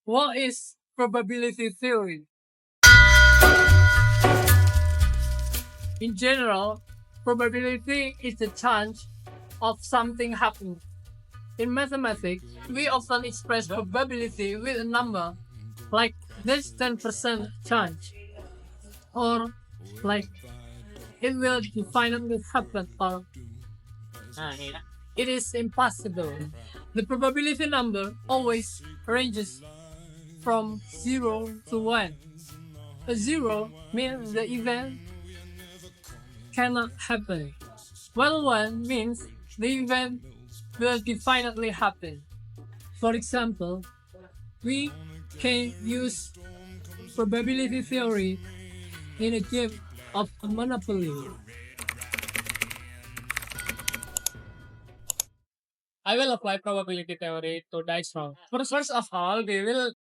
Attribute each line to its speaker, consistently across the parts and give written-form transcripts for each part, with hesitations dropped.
Speaker 1: What is probability theory? In general, probability is the chance of something happening. In mathematics, we often express probability with a number like there's 10% chance or like it will definitely happen or it is impossible. The probability number always ranges from 0 to 1. A 0 means the event cannot happen, while 1 means the event will definitely happen. For example, we can use probability theory in a game of Monopoly. I will apply probability theory to dice roll. First of all, we will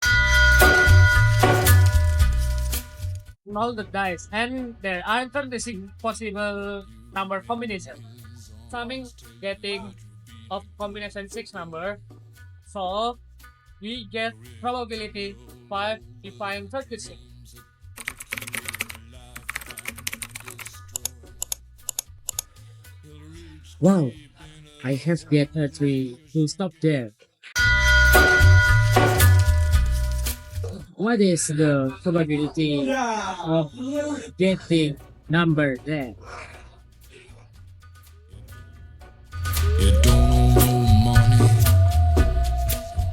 Speaker 1: roll the dice, and there are 36 possible number combinations. Summing getting of combination 6 number, so we get probability 5 divided 36.
Speaker 2: Wow, I have get a tree to stop there. What is the probability of getting number there?
Speaker 3: You don't know money,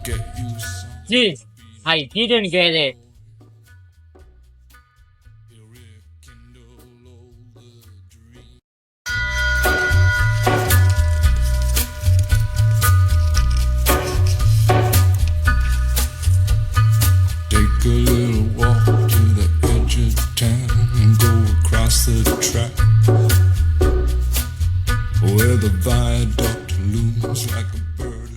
Speaker 3: get you some.
Speaker 2: Gee, I didn't get it.
Speaker 3: Take a little walk to the edge of town and go across the track where the viaduct looms like a bird.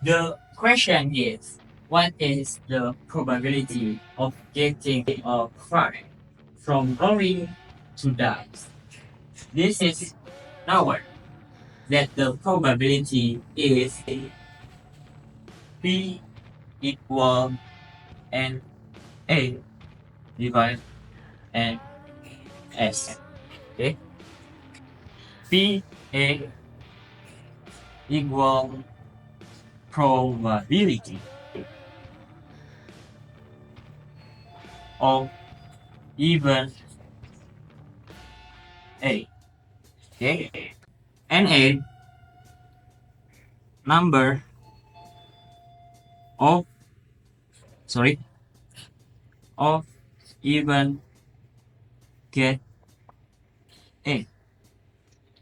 Speaker 2: The question is, what is the probability of getting a fire from rolling to dice? This is known that the probability is P equal N A divided N S. Okay? P A equal probability of even A. Okay? NA number of sorry of even get A,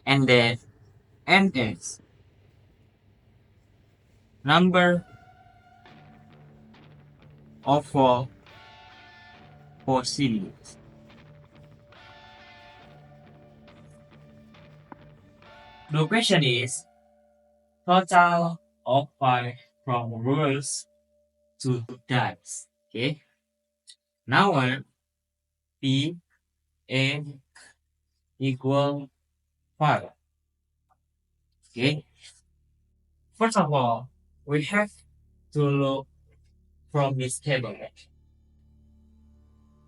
Speaker 2: and then NS number of all possibilities. The question is total of 5 from rules to dice. Okay. Now P A equal 5. Okay. First of all, we have to look from this table.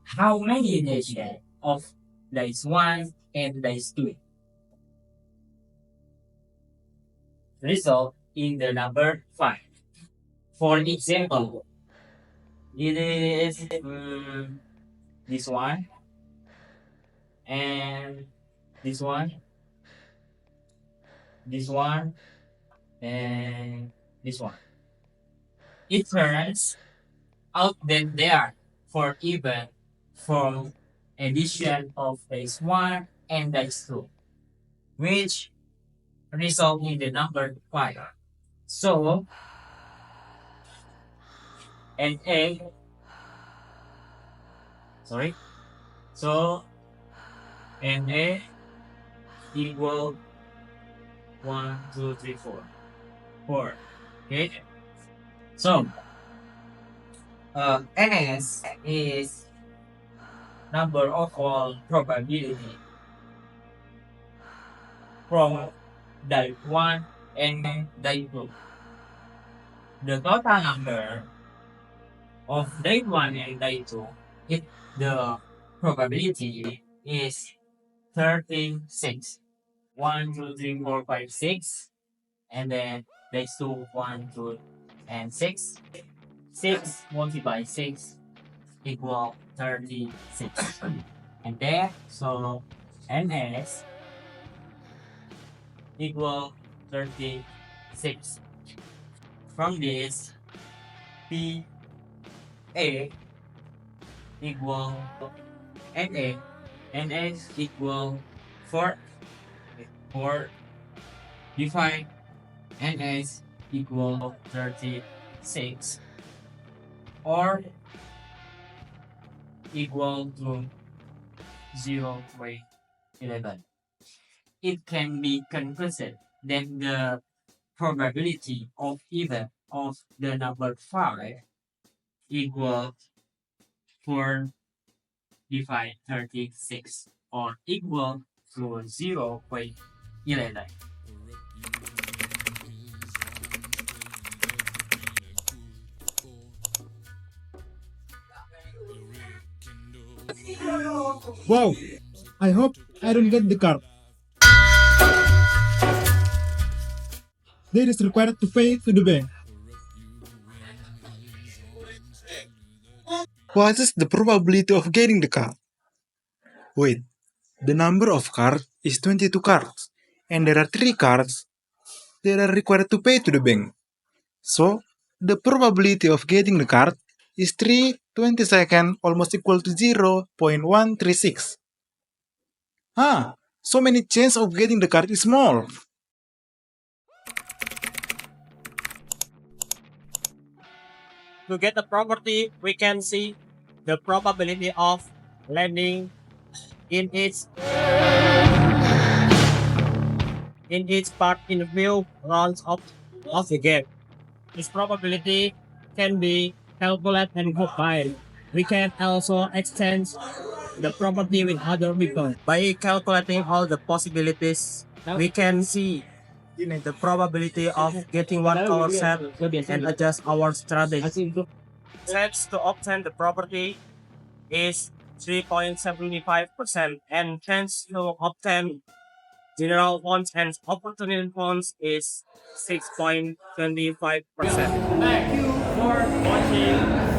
Speaker 2: How many days of dice 1 and dice 2 result in the number 5? For example, it is this one and this one, this one and this one. It turns out that they are for even from addition of dice 1 and dice 2, which result in the number 5. So, and A, sorry, so NA equal 1, 2, 3, 4. 4. Okay. So NS is number of all probability from die 1 and die 2. The total number of day 1 and day 2, the probability is 36. 1, 2, 3, 4, 5, 6. And then day 2, 1, 2, and 6. 6 multiplied by 6 equal 36. And there, so NS equal 36. From this, PA equal NA, NS equal 4, 4 divide NS equal 36 or equal to 0.11. It can be concluded that the probability of even of the number 5 equal 4 divide 36 or equal to 0.11.
Speaker 4: Wow, I hope I don't get the card. That is required to pay to the bank.
Speaker 5: What is the probability of getting the card? Wait, the number of cards is 22 cards, and there are 3 cards that are required to pay to the bank. So, the probability of getting the card is 3/22 almost equal to 0.136. So many chance of getting the card is small.
Speaker 6: To get the property, we can see the probability of landing in each part in the few rounds of the game. This probability can be calculated and combined. We can also extend the property with other people. By calculating all the possibilities, we can see the probability of getting one color set and adjust our strategy. Chance to obtain the property is 3.75% and chance to obtain general funds and opportunity funds is 6.25%.
Speaker 1: Thank you for watching